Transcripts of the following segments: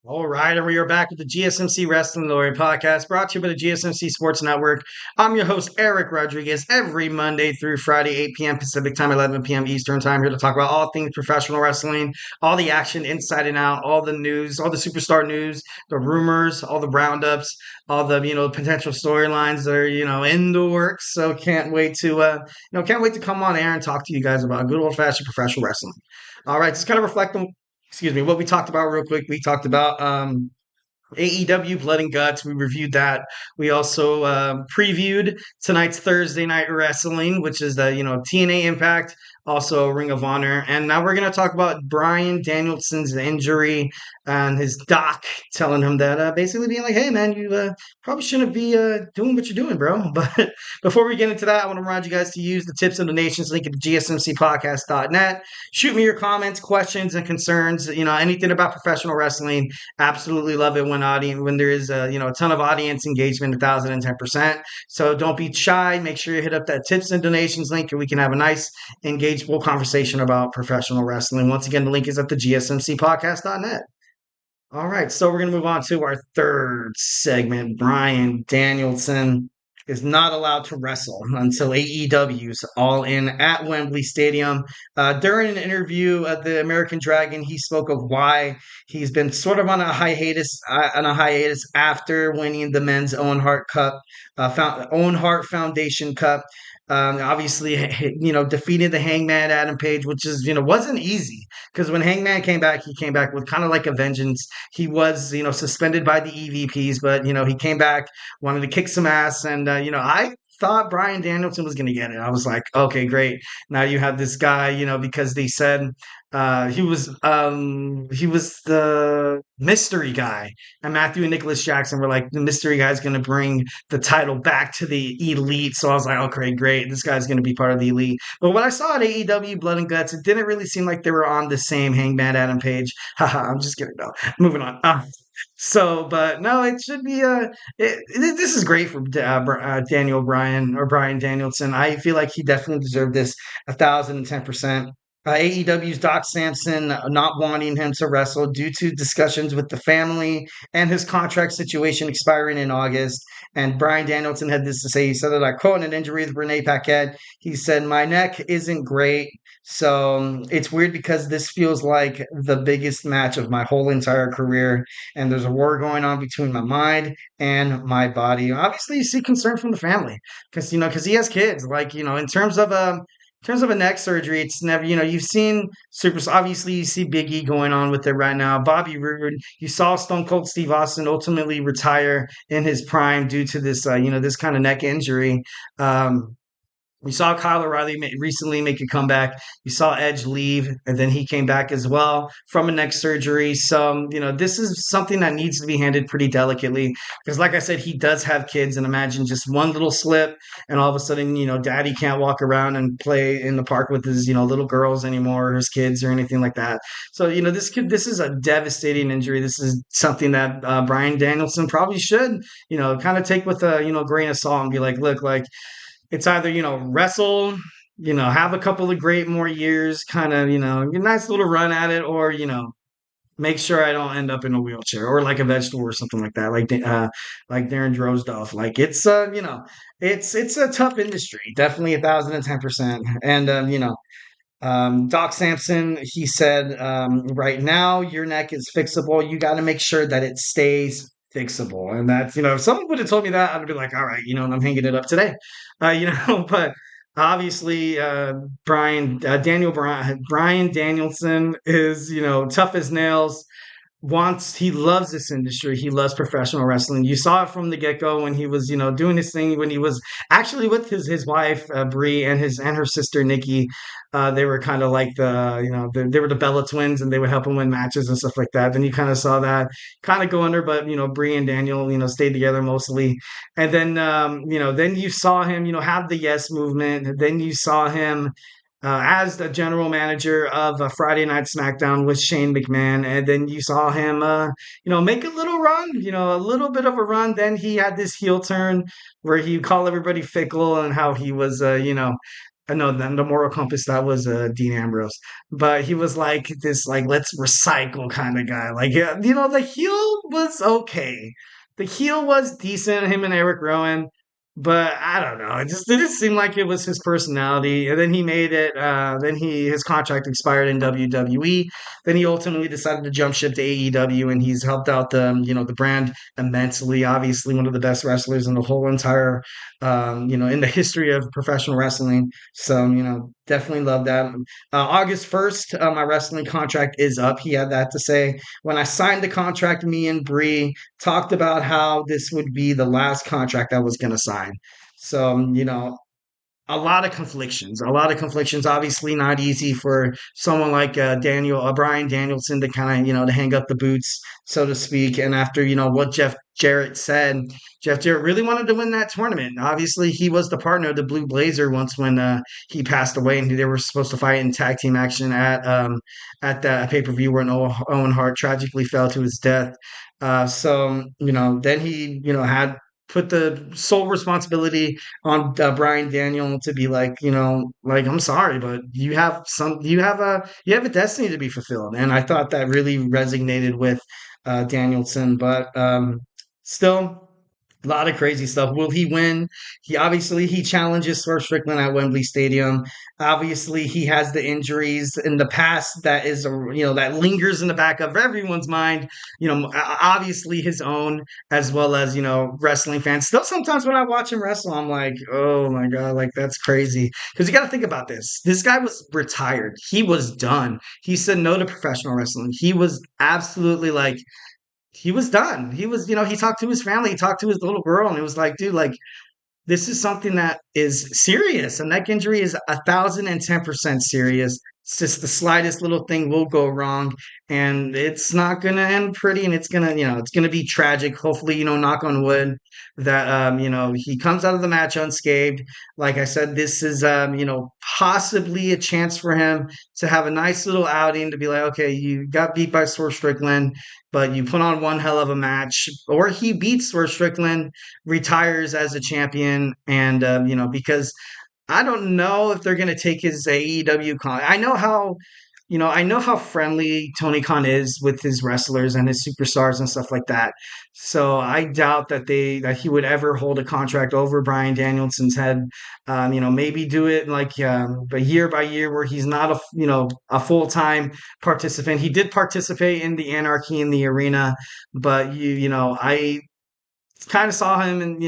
All right, and we are back with the GSMC Wrestling Laureate podcast brought to you by the GSMC Sports Network. I'm your host, Eric Rodriguez, every Monday through Friday, 8 p.m. Pacific time, 11 p.m. Eastern time, here to talk about all things professional wrestling, all the action inside and out, all the news, all the superstar news, the rumors, all the roundups, all the, potential storylines that are, in the works. So can't wait to come on air and talk to you guys about good old fashioned professional wrestling. All right, just kind of reflect on what we talked about real quick. We talked about AEW Blood and Guts. We reviewed that. We also previewed tonight's Thursday Night Wrestling, which is the TNA Impact, also Ring of Honor, and now we're gonna talk about Bryan Danielson's injury and his doc telling him that basically being like, "Hey man, you probably shouldn't be doing what you're doing, bro." But before we get into that, I want to remind you guys to use the tips and donations link at gsmcpodcast.net. Shoot me your comments, questions, and concerns. Anything about professional wrestling. Absolutely love it when there is a ton of audience engagement, 1,010%. So don't be shy. Make sure you hit up that tips and donations link, and we can have a nice, engageable conversation about professional wrestling. Once again, the link is at the gsmcpodcast.net. All right, so we're going to move on to our third segment. Bryan Danielson is not allowed to wrestle until AEW's All In at Wembley Stadium. During an interview at the American Dragon, he spoke of why he's been sort of on a hiatus after winning the men's Owen Hart Cup, Owen Hart Foundation Cup. Obviously, defeated the Hangman Adam Page, which is wasn't easy because when Hangman came back, he came back with kind of like a vengeance. He was suspended by the EVPs, but he came back, wanted to kick some ass, and I thought Bryan Danielson was going to get it. I was like, okay, great. Now you have this guy, because they said he was the mystery guy, and Matthew and Nicholas Jackson were like, the mystery guy is going to bring the title back to the elite. So I was like, okay, great. This guy's going to be part of the elite. But what I saw at AEW Blood and Guts, it didn't really seem like they were on the same Hangman Adam Page. Haha, I'm just kidding. No, moving on. But no, it should be. This is great for Daniel Bryan or Bryan Danielson. I feel like he definitely deserved this 1,010%. AEW's Doc Sampson not wanting him to wrestle due to discussions with the family and his contract situation expiring in August. And Bryan Danielson had this to say. He said that I quote, an injury with Renee Paquette. He said, my neck isn't great. So it's weird because this feels like the biggest match of my whole entire career. And there's a war going on between my mind and my body. Obviously, you see concern from the family because he has kids. Like, in terms of a neck surgery, it's never, you've seen obviously you see Big E going on with it right now. Bobby Roode, you saw Stone Cold Steve Austin ultimately retire in his prime due to this, this kind of neck injury. We saw Kyle O'Reilly recently make a comeback. You saw Edge leave, and then he came back as well from a neck surgery. So, this is something that needs to be handled pretty delicately because, like I said, he does have kids, and imagine just one little slip, and all of a sudden, daddy can't walk around and play in the park with his, little girls anymore, or his kids, or anything like that. So, this is a devastating injury. This is something that Bryan Danielson probably should, kind of take with a, grain of salt and be like, look, like it's either, wrestle, have a couple of great more years, kind of, a nice little run at it, or, make sure I don't end up in a wheelchair or like a vegetable or something like that, like Darren Drozdoff. Like it's a tough industry, definitely 1,010%. And Doc Sampson, he said, right now your neck is fixable. You got to make sure that it stays fixable. And that's, if someone would have told me that, I'd be like, all right, and I'm hanging it up today, but obviously, Bryan Danielson is, tough as nails. He loves this industry. He loves professional wrestling. You saw it from the get go when he was, doing his thing. When he was actually with his wife Brie and her sister Nikki. They were kind of like they were the Bella twins, and they would help him win matches and stuff like that. Then you kind of saw that kind of go under, but Brie and Daniel, stayed together mostly. And then then you saw him, have the Yes movement. Then you saw him as the general manager of Friday Night SmackDown with Shane McMahon. And then you saw him, make a little run, a little bit of a run. Then he had this heel turn where he called everybody fickle and how he was, No, then the moral compass that was Dean Ambrose, but he was like this like let's recycle kind of guy. Like yeah, the heel was okay. The heel was decent. Him and Eric Rowan, but I don't know. It just didn't seem like it was his personality. And then he made it. Then his contract expired in WWE. Then he ultimately decided to jump ship to AEW, and he's helped out the brand immensely. Obviously, one of the best wrestlers in the whole entire in the history of professional wrestling. So, definitely love that. August 1st, my wrestling contract is up. He had that to say. When I signed the contract, me and Bree talked about how this would be the last contract I was going to sign. So, a lot of conflictions. Obviously, not easy for someone like Bryan Danielson to kind of to hang up the boots, so to speak. And after what Jeff Jarrett said, Jeff Jarrett really wanted to win that tournament. Obviously, he was the partner of the Blue Blazer once when he passed away, and they were supposed to fight in tag team action at the pay per view when Owen Hart tragically fell to his death. So then he had put the sole responsibility on Bryan Daniel to be like, like I'm sorry, but you have a destiny to be fulfilled, and I thought that really resonated with Danielson. But still, a lot of crazy stuff. Will he win? He challenges Swerve Strickland at Wembley Stadium. Obviously, he has the injuries in the past that is that lingers in the back of everyone's mind. Obviously his own as well as wrestling fans. Still, sometimes when I watch him wrestle, I'm like, oh my god, like that's crazy. Because you got to think about this. This guy was retired. He was done. He said no to professional wrestling. He was absolutely like he was done. He was, he talked to his family, he talked to his little girl, and it was like, dude, like this is something that is serious. A neck injury is 1,010% serious. It's just the slightest little thing will go wrong, and it's not gonna end pretty, and it's gonna be tragic. Hopefully, knock on wood, that he comes out of the match unscathed. Like I said, this is possibly a chance for him to have a nice little outing to be like, okay, you got beat by Swerve Strickland, but you put on one hell of a match, or he beats Swerve Strickland, retires as a champion, and because I don't know if they're going to take his AEW con. I know how friendly Tony Khan is with his wrestlers and his superstars and stuff like that. So I doubt that he would ever hold a contract over Bryan Danielson's head. Maybe do it like a year by year where he's not a full time participant. He did participate in the Anarchy in the Arena, but I kind of saw him, and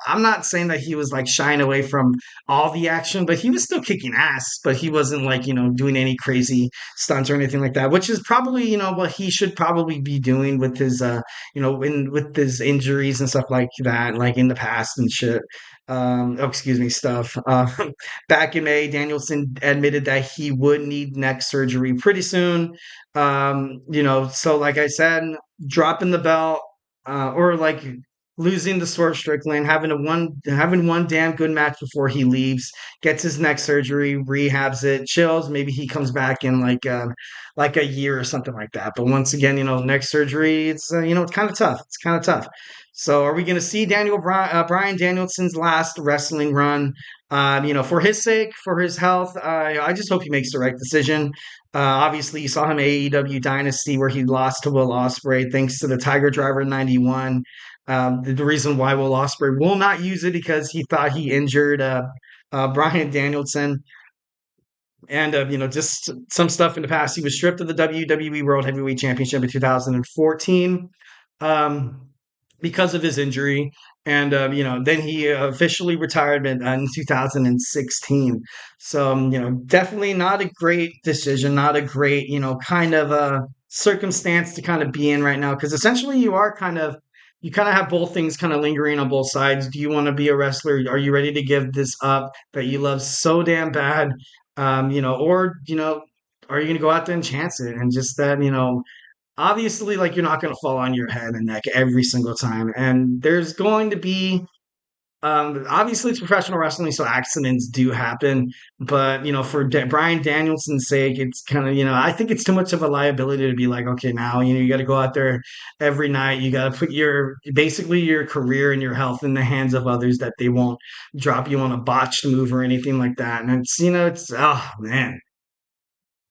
I'm not saying that he was like shying away from all the action, but he was still kicking ass, but he wasn't like doing any crazy stunts or anything like that, which is probably what he should probably be doing with his with his injuries and stuff like that, like in the past and shit. Excuse me, stuff. Back in May, Danielson admitted that he would need neck surgery pretty soon. So like I said, dropping the belt, or like losing to Swerve Strickland, having one damn good match before he leaves, gets his neck surgery, rehabs it, chills. Maybe he comes back in like a year or something like that. But once again, neck surgery, it's kind of tough. It's kind of tough. So, are we going to see Bryan Danielson's last wrestling run? For his sake, for his health, I just hope he makes the right decision. Obviously, you saw him AEW Dynasty where he lost to Will Ospreay thanks to the Tiger Driver 91. The reason why Will Ospreay will not use it because he thought he injured Bryan Danielson, and just some stuff in the past. He was stripped of the WWE World Heavyweight Championship in 2014 um, because of his injury, and then he officially retired in 2016. So definitely not a great decision, not a great kind of a circumstance to kind of be in right now, because essentially you kind of have both things kind of lingering on both sides. Do you want to be a wrestler? Are you ready to give this up that you love so damn bad? Or are you going to go out there and chance it and just that obviously, like, you're not going to fall on your head and neck every single time, and there's going to be Obviously it's professional wrestling, so accidents do happen. But for Bryan Danielson's sake, it's kind of I think it's too much of a liability to be like, okay, now you got to go out there every night. You got to put your basically your career and your health in the hands of others that they won't drop you on a botched move or anything like that. And it's oh man,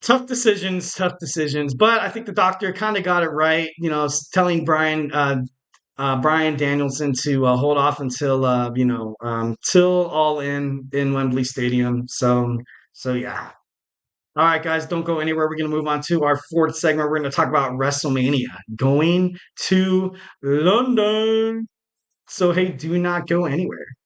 tough decisions, tough decisions. But I think the doctor kind of got it right. Telling Bryan Danielson to hold off until till All In Wembley Stadium. So yeah. All right, guys, don't go anywhere. We're going to move on to our fourth segment. We're going to talk about WrestleMania going to London. So hey, do not go anywhere.